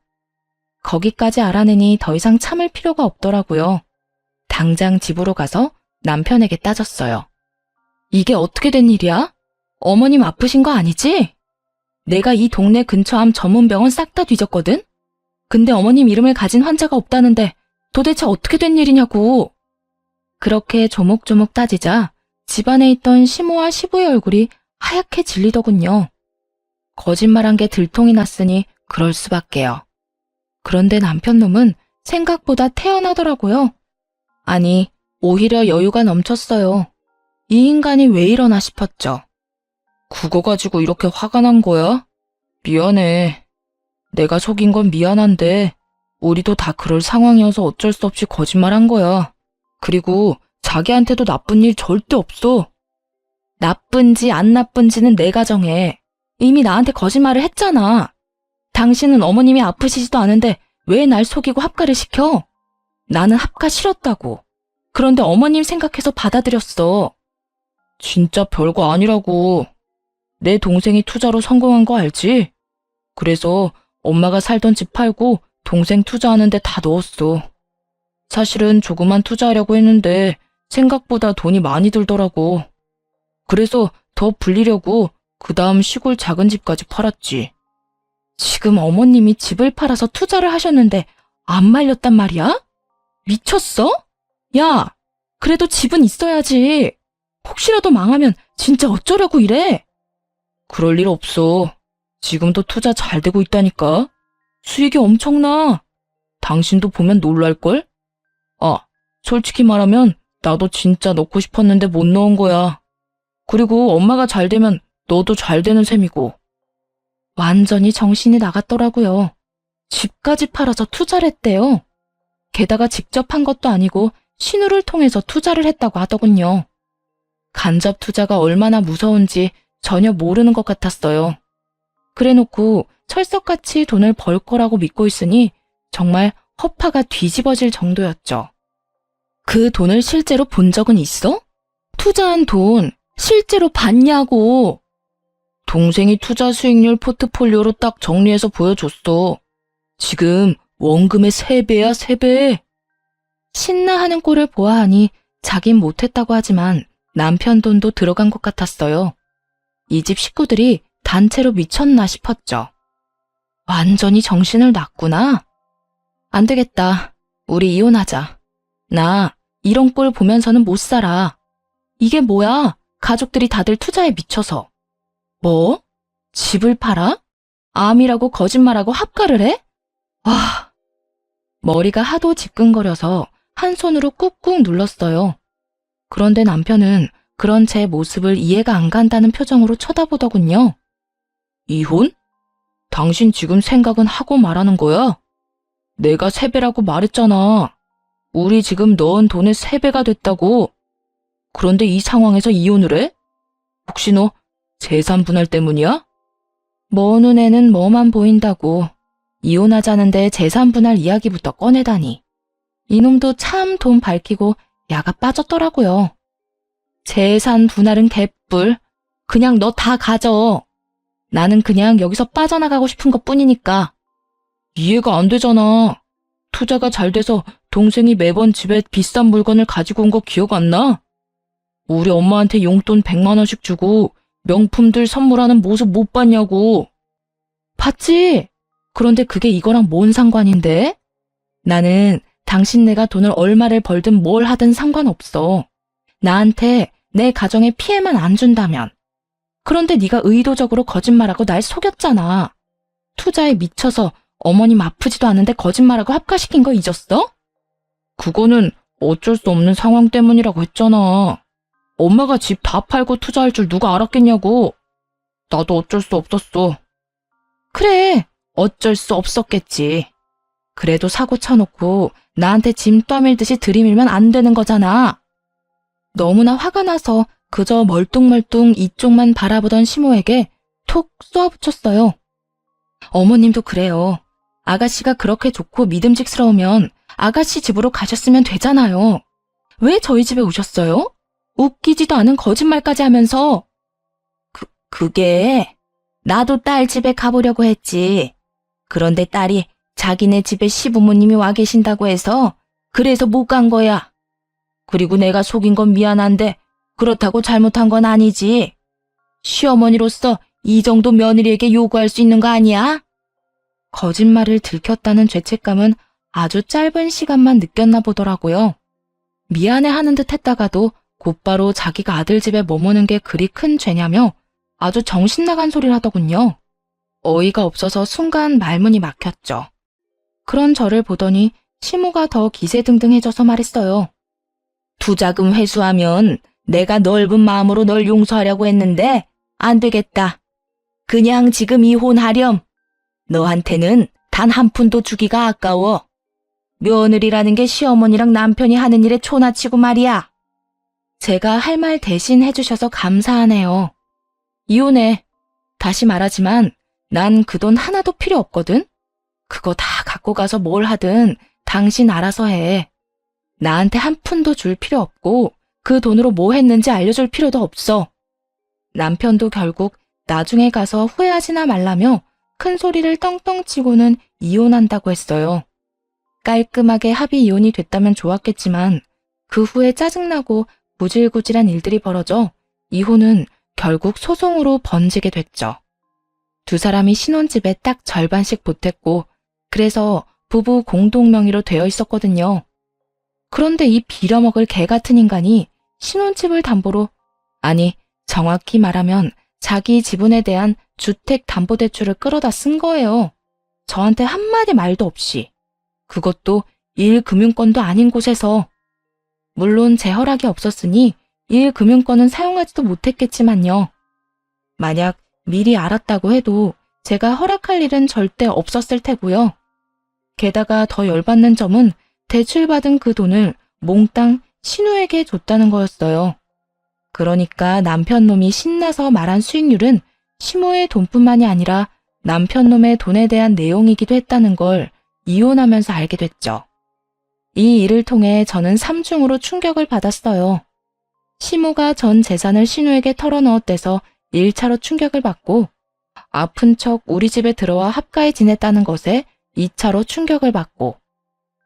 거기까지 알아내니 더 이상 참을 필요가 없더라고요. 당장 집으로 가서 남편에게 따졌어요. 이게 어떻게 된 일이야? 어머님 아프신 거 아니지? 내가 이 동네 근처 암 전문 병원 싹 다 뒤졌거든? 근데 어머님 이름을 가진 환자가 없다는데 도대체 어떻게 된 일이냐고. 그렇게 조목조목 따지자 집안에 있던 시모와 시부의 얼굴이 하얗게 질리더군요. 거짓말한 게 들통이 났으니 그럴 수밖에요. 그런데 남편놈은 생각보다 태연하더라고요. 아니, 오히려 여유가 넘쳤어요. 이 인간이 왜 이러나 싶었죠. 그거 가지고 이렇게 화가 난 거야? 미안해. 내가 속인 건 미안한데 우리도 다 그럴 상황이어서 어쩔 수 없이 거짓말한 거야. 그리고 자기한테도 나쁜 일 절대 없어. 나쁜지 안 나쁜지는 내가 정해. 이미 나한테 거짓말을 했잖아. 당신은 어머님이 아프시지도 않은데 왜 날 속이고 합가를 시켜? 나는 합가 싫었다고. 그런데 어머님 생각해서 받아들였어. 진짜 별거 아니라고. 내 동생이 투자로 성공한 거 알지? 그래서 엄마가 살던 집 팔고 동생 투자하는데 다 넣었어. 사실은 조그만 투자하려고 했는데 생각보다 돈이 많이 들더라고. 그래서 더 불리려고 그 다음 시골 작은 집까지 팔았지. 지금 어머님이 집을 팔아서 투자를 하셨는데 안 말렸단 말이야? 미쳤어? 야, 그래도 집은 있어야지. 혹시라도 망하면 진짜 어쩌려고 이래? 그럴 일 없어. 지금도 투자 잘 되고 있다니까. 수익이 엄청나. 당신도 보면 놀랄걸? 아, 솔직히 말하면 나도 진짜 넣고 싶었는데 못 넣은 거야. 그리고 엄마가 잘 되면 너도 잘 되는 셈이고. 완전히 정신이 나갔더라고요. 집까지 팔아서 투자를 했대요. 게다가 직접 한 것도 아니고 신우를 통해서 투자를 했다고 하더군요. 간접 투자가 얼마나 무서운지 전혀 모르는 것 같았어요. 그래놓고 철석같이 돈을 벌 거라고 믿고 있으니 정말 허파가 뒤집어질 정도였죠. 그 돈을 실제로 본 적은 있어? 투자한 돈 실제로 봤냐고. 동생이 투자 수익률 포트폴리오로 딱 정리해서 보여줬어. 지금 원금의 3배야, 3배. 신나하는 꼴을 보아하니 자긴 못했다고 하지만 남편 돈도 들어간 것 같았어요. 이 집 식구들이 단체로 미쳤나 싶었죠. 완전히 정신을 놨구나. 안 되겠다. 우리 이혼하자. 나 이런 꼴 보면서는 못 살아. 이게 뭐야? 가족들이 다들 투자에 미쳐서. 뭐? 집을 팔아? 암이라고 거짓말하고 합가를 해? 와. 머리가 하도 지끈거려서 한 손으로 꾹꾹 눌렀어요. 그런데 남편은 그런 제 모습을 이해가 안 간다는 표정으로 쳐다보더군요. 이혼? 당신 지금 생각은 하고 말하는 거야? 내가 3배라고 말했잖아. 우리 지금 넣은 돈의 3배가 됐다고. 그런데 이 상황에서 이혼을 해? 혹시 너 재산 분할 때문이야? 먼 눈에는 뭐만 보인다고. 이혼하자는데 재산 분할 이야기부터 꺼내다니. 이놈도 참 돈 밝히고 야가 빠졌더라고요. 재산 분할은 개뿔. 그냥 너 다 가져. 나는 그냥 여기서 빠져나가고 싶은 것뿐이니까. 이해가 안 되잖아. 투자가 잘 돼서 동생이 매번 집에 비싼 물건을 가지고 온 거 기억 안 나? 우리 엄마한테 용돈 100만 원씩 주고 명품들 선물하는 모습 못 봤냐고. 봤지? 그런데 그게 이거랑 뭔 상관인데? 나는 당신네가 돈을 얼마를 벌든 뭘 하든 상관없어. 나한테 내 가정에 피해만 안 준다면. 그런데 네가 의도적으로 거짓말하고 날 속였잖아. 투자에 미쳐서 어머님 아프지도 않은데 거짓말하고 합가시킨 거 잊었어? 그거는 어쩔 수 없는 상황 때문이라고 했잖아. 엄마가 집 다 팔고 투자할 줄 누가 알았겠냐고. 나도 어쩔 수 없었어. 그래, 어쩔 수 없었겠지. 그래도 사고 쳐놓고 나한테 짐 떠밀듯이 들이밀면 안 되는 거잖아. 너무나 화가 나서 그저 멀뚱멀뚱 이쪽만 바라보던 시모에게 톡 쏘아붙였어요. 어머님도 그래요. 아가씨가 그렇게 좋고 믿음직스러우면 아가씨 집으로 가셨으면 되잖아요. 왜 저희 집에 오셨어요? 웃기지도 않은 거짓말까지 하면서. 그게 나도 딸 집에 가보려고 했지. 그런데 딸이 자기네 집에 시부모님이 와 계신다고 해서 그래서 못 간 거야. 그리고 내가 속인 건 미안한데 그렇다고 잘못한 건 아니지. 시어머니로서 이 정도 며느리에게 요구할 수 있는 거 아니야? 거짓말을 들켰다는 죄책감은 아주 짧은 시간만 느꼈나 보더라고요. 미안해하는 듯 했다가도 곧바로 자기가 아들 집에 머무는 게 그리 큰 죄냐며 아주 정신나간 소리를 하더군요. 어이가 없어서 순간 말문이 막혔죠. 그런 저를 보더니 시모가 더 기세등등해져서 말했어요. 투자금 회수하면 내가 넓은 마음으로 널 용서하려고 했는데 안 되겠다. 그냥 지금 이혼하렴. 너한테는 단 한 푼도 주기가 아까워. 며느리라는 게 시어머니랑 남편이 하는 일에 초나치고 말이야. 제가 할 말 대신 해주셔서 감사하네요. 이혼해. 다시 말하지만 난 그 돈 하나도 필요 없거든. 그거 다 갖고 가서 뭘 하든 당신 알아서 해. 나한테 한 푼도 줄 필요 없고 그 돈으로 뭐 했는지 알려줄 필요도 없어. 남편도 결국 나중에 가서 후회하지나 말라며 큰 소리를 떵떵 치고는 이혼한다고 했어요. 깔끔하게 합의 이혼이 됐다면 좋았겠지만 그 후에 짜증나고 무질구질한 일들이 벌어져 이혼은 결국 소송으로 번지게 됐죠. 두 사람이 신혼집에 딱 절반씩 보탰고 그래서 부부 공동 명의로 되어 있었거든요. 그런데 이 빌어먹을 개 같은 인간이 신혼집을 담보로, 아니 정확히 말하면 자기 지분에 대한 주택담보대출을 끌어다 쓴 거예요. 저한테 한마디 말도 없이. 그것도 1금융권도 아닌 곳에서. 물론 제 허락이 없었으니 1금융권은 사용하지도 못했겠지만요. 만약 미리 알았다고 해도 제가 허락할 일은 절대 없었을 테고요. 게다가 더 열받는 점은 대출받은 그 돈을 몽땅 신우에게 줬다는 거였어요. 그러니까 남편놈이 신나서 말한 수익률은 시모의 돈뿐만이 아니라 남편놈의 돈에 대한 내용이기도 했다는 걸 이혼하면서 알게 됐죠. 이 일을 통해 저는 삼중으로 충격을 받았어요. 시모가 전 재산을 신우에게 털어넣었대서 1차로 충격을 받고 아픈 척 우리 집에 들어와 합가해 지냈다는 것에 2차로 충격을 받고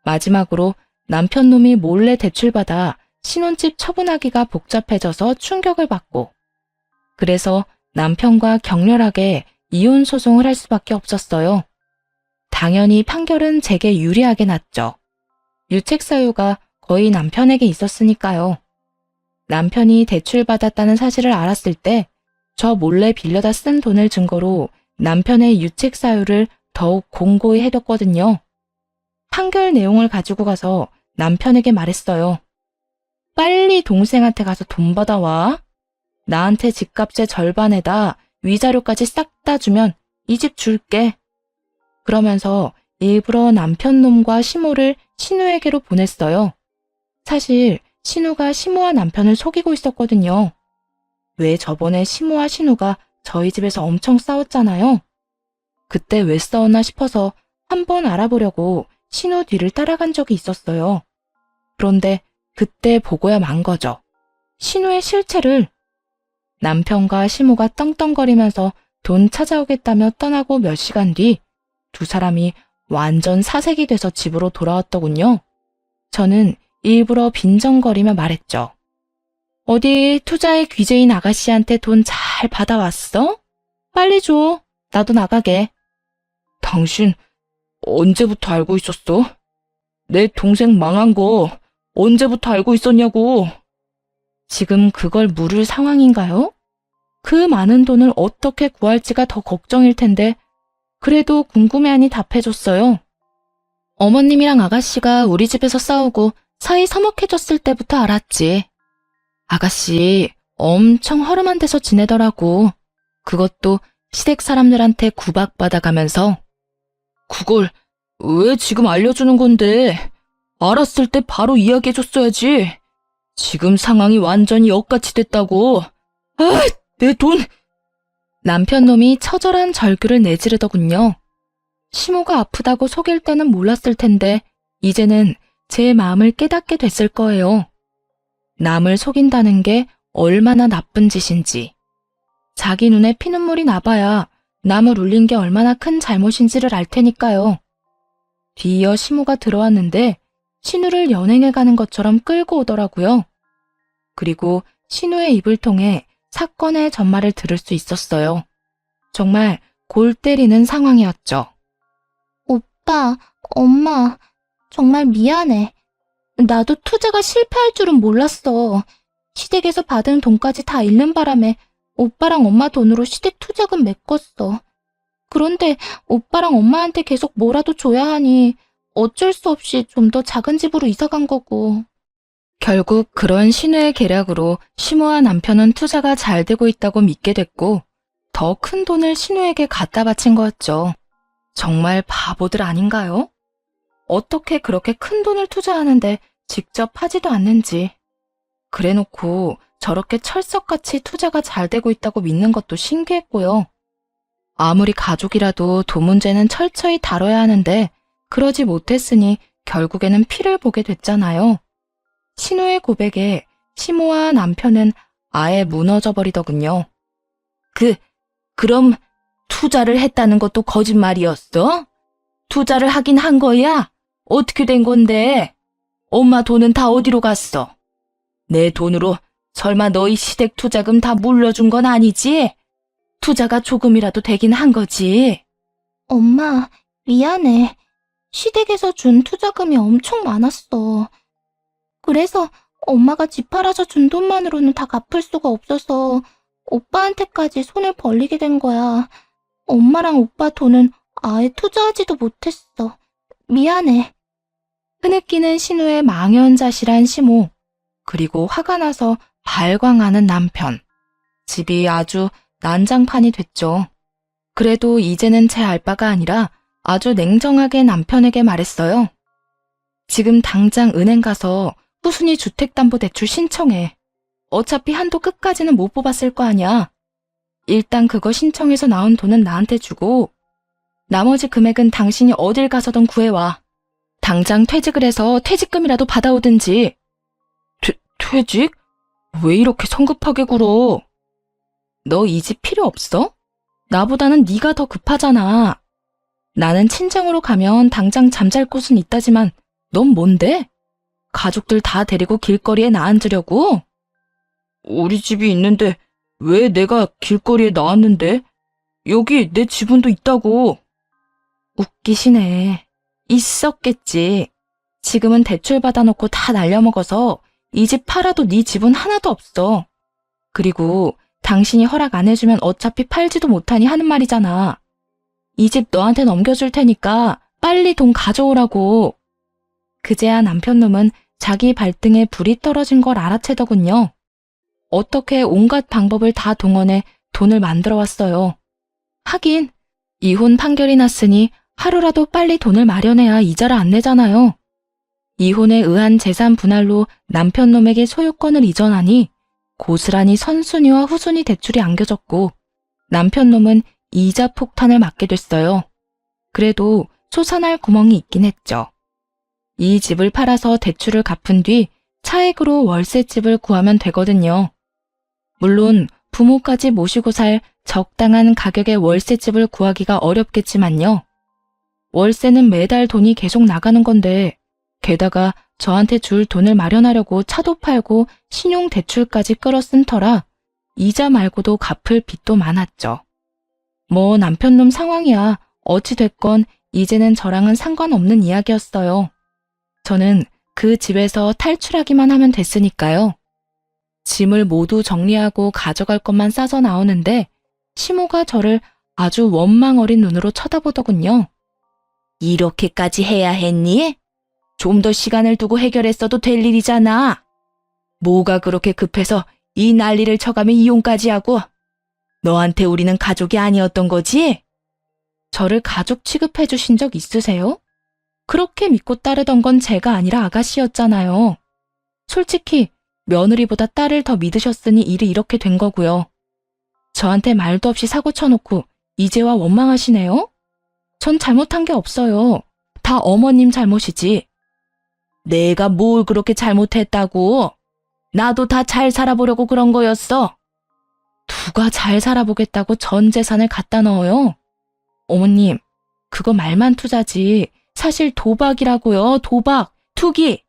마지막으로 남편 놈이 몰래 대출받아 신혼집 처분하기가 복잡해져서 충격을 받고 그래서 남편과 격렬하게 이혼 소송을 할 수밖에 없었어요. 당연히 판결은 제게 유리하게 났죠. 유책 사유가 거의 남편에게 있었으니까요. 남편이 대출받았다는 사실을 알았을 때 저 몰래 빌려다 쓴 돈을 증거로 남편의 유책 사유를 더욱 공고히 해뒀거든요. 판결 내용을 가지고 가서 남편에게 말했어요. 빨리 동생한테 가서 돈 받아와. 나한테 집값의 절반에다 위자료까지 싹 다 주면 이 집 줄게. 그러면서 일부러 남편 놈과 시모를 신우에게로 보냈어요. 사실 신우가 시모와 남편을 속이고 있었거든요. 왜 저번에 시모와 신우가 저희 집에서 엄청 싸웠잖아요. 그때 왜 싸웠나 싶어서 한번 알아보려고 신우 뒤를 따라간 적이 있었어요. 그런데 그때 보고야 만 거죠. 신우의 실체를. 남편과 시모가 떵떵거리면서 돈 찾아오겠다며 떠나고 몇 시간 뒤 두 사람이 완전 사색이 돼서 집으로 돌아왔더군요. 저는 일부러 빈정거리며 말했죠. 어디 투자의 귀재인 아가씨한테 돈 잘 받아왔어? 빨리 줘. 나도 나가게. 당신 언제부터 알고 있었어? 내 동생 망한 거 언제부터 알고 있었냐고. 지금 그걸 물을 상황인가요? 그 많은 돈을 어떻게 구할지가 더 걱정일 텐데 그래도 궁금해하니 답해줬어요. 어머님이랑 아가씨가 우리 집에서 싸우고 사이 서먹해졌을 때부터 알았지. 아가씨 엄청 허름한 데서 지내더라고. 그것도 시댁 사람들한테 구박받아가면서. 그걸 왜 지금 알려주는 건데? 알았을 때 바로 이야기해줬어야지. 지금 상황이 완전히 역같이 됐다고. 아, 내 돈! 남편 놈이 처절한 절규를 내지르더군요. 시모가 아프다고 속일 때는 몰랐을 텐데 이제는 제 마음을 깨닫게 됐을 거예요. 남을 속인다는 게 얼마나 나쁜 짓인지. 자기 눈에 피눈물이 나봐야 남을 울린 게 얼마나 큰 잘못인지를 알 테니까요. 뒤이어 시모가 들어왔는데 신우를 연행해 가는 것처럼 끌고 오더라고요. 그리고 신우의 입을 통해 사건의 전말을 들을 수 있었어요. 정말 골 때리는 상황이었죠. 오빠, 엄마, 정말 미안해. 나도 투자가 실패할 줄은 몰랐어. 시댁에서 받은 돈까지 다 잃는 바람에 오빠랑 엄마 돈으로 시댁 투자금 메꿨어. 그런데 오빠랑 엄마한테 계속 뭐라도 줘야 하니 어쩔 수 없이 좀 더 작은 집으로 이사 간 거고. 결국 그런 신우의 계략으로 시모와 남편은 투자가 잘 되고 있다고 믿게 됐고 더 큰 돈을 신우에게 갖다 바친 거였죠. 정말 바보들 아닌가요? 어떻게 그렇게 큰 돈을 투자하는데 직접 하지도 않는지. 그래놓고 저렇게 철석같이 투자가 잘 되고 있다고 믿는 것도 신기했고요. 아무리 가족이라도 돈 문제는 철저히 다뤄야 하는데 그러지 못했으니 결국에는 피를 보게 됐잖아요. 신우의 고백에 시모와 남편은 아예 무너져 버리더군요. 그럼 투자를 했다는 것도 거짓말이었어? 투자를 하긴 한 거야? 어떻게 된 건데? 엄마 돈은 다 어디로 갔어? 내 돈으로 설마 너희 시댁 투자금 다 물려준 건 아니지? 투자가 조금이라도 되긴 한 거지. 엄마, 미안해. 시댁에서 준 투자금이 엄청 많았어. 그래서 엄마가 집 팔아서 준 돈만으로는 다 갚을 수가 없어서 오빠한테까지 손을 벌리게 된 거야. 엄마랑 오빠 돈은 아예 투자하지도 못했어. 미안해. 흐느끼는 신우의 망연자실한 시모, 그리고 화가 나서 발광하는 남편. 집이 아주 난장판이 됐죠. 그래도 이제는 제 알바가 아니라 아주 냉정하게 남편에게 말했어요. 지금 당장 은행 가서 후순위 주택담보대출 신청해. 어차피 한도 끝까지는 못 뽑았을 거 아니야. 일단 그거 신청해서 나온 돈은 나한테 주고 나머지 금액은 당신이 어딜 가서든 구해와. 당장 퇴직을 해서 퇴직금이라도 받아오든지. 퇴직? 왜 이렇게 성급하게 굴어? 너 이 집 필요 없어? 나보다는 네가 더 급하잖아. 나는 친정으로 가면 당장 잠잘 곳은 있다지만 넌 뭔데? 가족들 다 데리고 길거리에 나앉으려고? 우리 집이 있는데 왜 내가 길거리에 나왔는데? 여기 내 지분도 있다고. 웃기시네. 있었겠지. 지금은 대출 받아놓고 다 날려먹어서 이 집 팔아도 네 지분 하나도 없어. 그리고 당신이 허락 안 해주면 어차피 팔지도 못하니 하는 말이잖아. 이 집 너한테 넘겨줄 테니까 빨리 돈 가져오라고. 그제야 남편놈은 자기 발등에 불이 떨어진 걸 알아채더군요. 어떻게 온갖 방법을 다 동원해 돈을 만들어 왔어요. 하긴 이혼 판결이 났으니 하루라도 빨리 돈을 마련해야 이자를 안 내잖아요. 이혼에 의한 재산 분할로 남편놈에게 소유권을 이전하니 고스란히 선순위와 후순위 대출이 안겨졌고 남편놈은 이자 폭탄을 맞게 됐어요. 그래도 솟아날 구멍이 있긴 했죠. 이 집을 팔아서 대출을 갚은 뒤 차액으로 월세집을 구하면 되거든요. 물론 부모까지 모시고 살 적당한 가격의 월세집을 구하기가 어렵겠지만요. 월세는 매달 돈이 계속 나가는 건데 게다가 저한테 줄 돈을 마련하려고 차도 팔고 신용대출까지 끌어쓴 터라 이자 말고도 갚을 빚도 많았죠. 뭐 남편놈 상황이야 어찌됐건 이제는 저랑은 상관없는 이야기였어요. 저는 그 집에서 탈출하기만 하면 됐으니까요. 짐을 모두 정리하고 가져갈 것만 싸서 나오는데 시모가 저를 아주 원망 어린 눈으로 쳐다보더군요. 이렇게까지 해야 했니? 좀 더 시간을 두고 해결했어도 될 일이잖아. 뭐가 그렇게 급해서 이 난리를 쳐가며 이혼까지 하고. 너한테 우리는 가족이 아니었던 거지? 저를 가족 취급해 주신 적 있으세요? 그렇게 믿고 따르던 건 제가 아니라 아가씨였잖아요. 솔직히 며느리보다 딸을 더 믿으셨으니 일이 이렇게 된 거고요. 저한테 말도 없이 사고 쳐놓고 이제와 원망하시네요? 전 잘못한 게 없어요. 다 어머님 잘못이지. 내가 뭘 그렇게 잘못했다고? 나도 다 잘 살아보려고 그런 거였어. 누가 잘 살아보겠다고 전 재산을 갖다 넣어요? 어머님, 그거 말만 투자지. 사실 도박이라고요. 도박, 투기.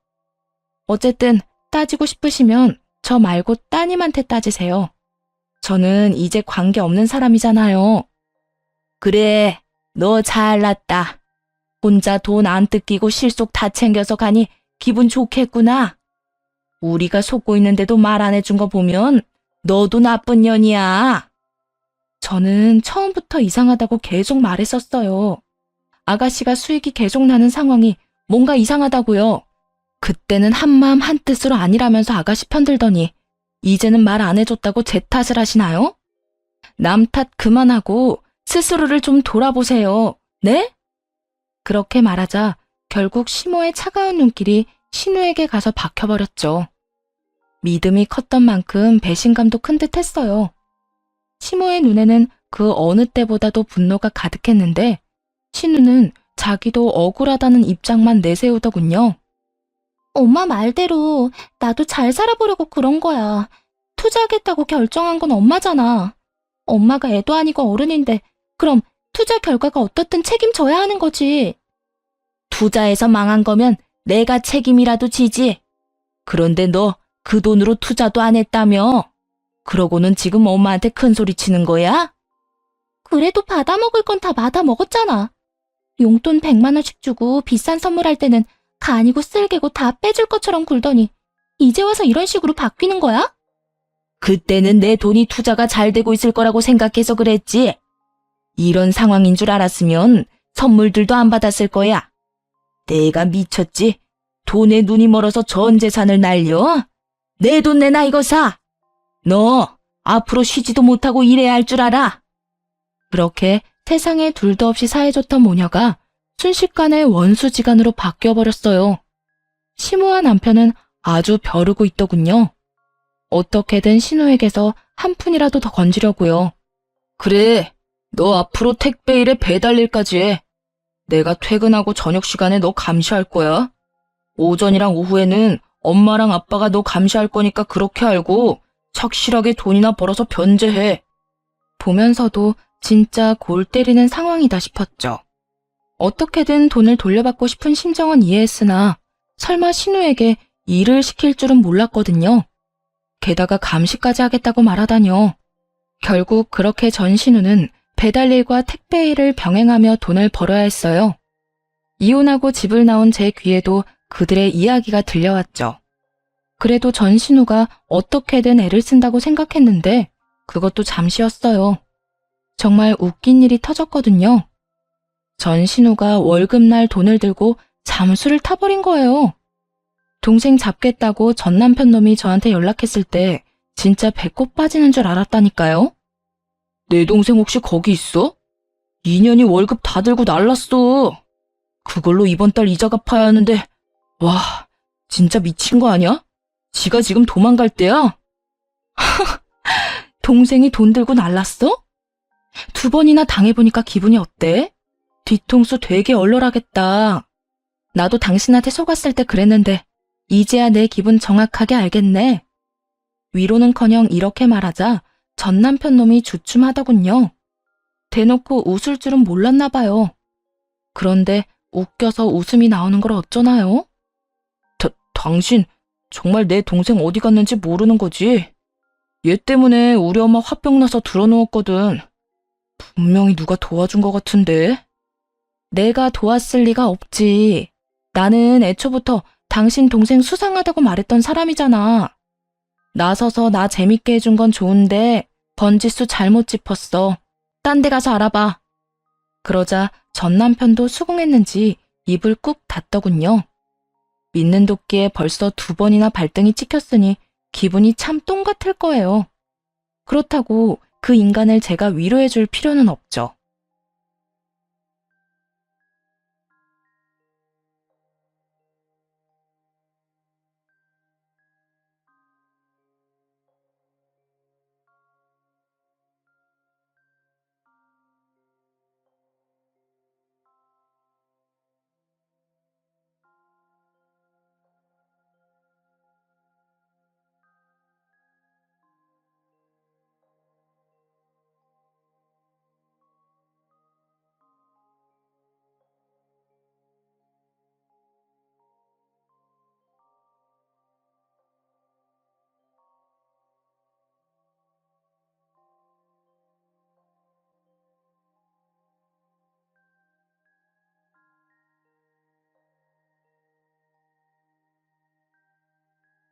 어쨌든 따지고 싶으시면 저 말고 따님한테 따지세요. 저는 이제 관계없는 사람이잖아요. 그래, 너 잘났다. 혼자 돈 안 뜯기고 실속 다 챙겨서 가니 기분 좋겠구나. 우리가 속고 있는데도 말 안 해준 거 보면 너도 나쁜 년이야. 저는 처음부터 이상하다고 계속 말했었어요. 아가씨가 수익이 계속 나는 상황이 뭔가 이상하다고요. 그때는 한마음 한뜻으로 아니라면서 아가씨 편들더니 이제는 말 안 해줬다고 제 탓을 하시나요? 남 탓 그만하고 스스로를 좀 돌아보세요. 네? 그렇게 말하자 결국 시모의 차가운 눈길이 신우에게 가서 박혀버렸죠. 믿음이 컸던 만큼 배신감도 큰 듯 했어요. 시모의 눈에는 그 어느 때보다도 분노가 가득했는데 신우는 자기도 억울하다는 입장만 내세우더군요. 엄마 말대로 나도 잘 살아보려고 그런 거야. 투자하겠다고 결정한 건 엄마잖아. 엄마가 애도 아니고 어른인데 그럼 투자 결과가 어떻든 책임져야 하는 거지. 투자해서 망한 거면 내가 책임이라도 지지. 그런데 너 그 돈으로 투자도 안 했다며? 그러고는 지금 엄마한테 큰 소리 치는 거야? 그래도 받아먹을 건 다 받아먹었잖아. 용돈 100만 원씩 주고 비싼 선물할 때는 간이고 쓸개고 다 빼줄 것처럼 굴더니 이제 와서 이런 식으로 바뀌는 거야? 그때는 내 돈이 투자가 잘 되고 있을 거라고 생각해서 그랬지. 이런 상황인 줄 알았으면 선물들도 안 받았을 거야. 내가 미쳤지. 돈에 눈이 멀어서 전 재산을 날려? 내 돈 내놔 이거 사. 너 앞으로 쉬지도 못하고 일해야 할 줄 알아. 그렇게 세상에 둘도 없이 사해줬던 모녀가 순식간에 원수지간으로 바뀌어버렸어요. 시모와 남편은 아주 벼르고 있더군요. 어떻게든 신우에게서 한 푼이라도 더 건지려고요. 그래, 너 앞으로 택배 일에 배달 일까지 해. 내가 퇴근하고 저녁 시간에 너 감시할 거야. 오전이랑 오후에는 엄마랑 아빠가 너 감시할 거니까 그렇게 알고 착실하게 돈이나 벌어서 변제해. 보면서도 진짜 골 때리는 상황이다 싶었죠. 어떻게든 돈을 돌려받고 싶은 심정은 이해했으나 설마 신우에게 일을 시킬 줄은 몰랐거든요. 게다가 감시까지 하겠다고 말하다뇨. 결국 그렇게 전신우는 배달일과 택배일을 병행하며 돈을 벌어야 했어요. 이혼하고 집을 나온 제 귀에도 그들의 이야기가 들려왔죠. 그래도 전신우가 어떻게든 애를 쓴다고 생각했는데 그것도 잠시였어요. 정말 웃긴 일이 터졌거든요. 전신우가 월급날 돈을 들고 잠수를 타버린 거예요. 동생 잡겠다고 전 남편 놈이 저한테 연락했을 때 진짜 배꼽 빠지는 줄 알았다니까요. 내 동생 혹시 거기 있어? 2년이 월급 다 들고 날랐어. 그걸로 이번 달 이자 갚아야 하는데 와, 진짜 미친 거 아니야? 지가 지금 도망갈 때야? 동생이 돈 들고 날랐어? 2번이나 당해보니까 기분이 어때? 뒤통수 되게 얼얼하겠다. 나도 당신한테 속았을 때 그랬는데 이제야 내 기분 정확하게 알겠네. 위로는커녕 이렇게 말하자 전 남편 놈이 주춤하더군요. 대놓고 웃을 줄은 몰랐나 봐요. 그런데 웃겨서 웃음이 나오는 걸 어쩌나요? 당신 정말 내 동생 어디 갔는지 모르는 거지? 얘 때문에 우리 엄마 화병 나서 들어누웠거든. 분명히 누가 도와준 것 같은데? 내가 도왔을 리가 없지. 나는 애초부터 당신 동생 수상하다고 말했던 사람이잖아. 나서서 나 재밌게 해준 건 좋은데 번지수 잘못 짚었어. 딴 데 가서 알아봐. 그러자 전 남편도 수긍했는지 입을 꾹 닫더군요. 믿는 도끼에 벌써 2번이나 발등이 찍혔으니 기분이 참 똥 같을 거예요. 그렇다고 그 인간을 제가 위로해줄 필요는 없죠.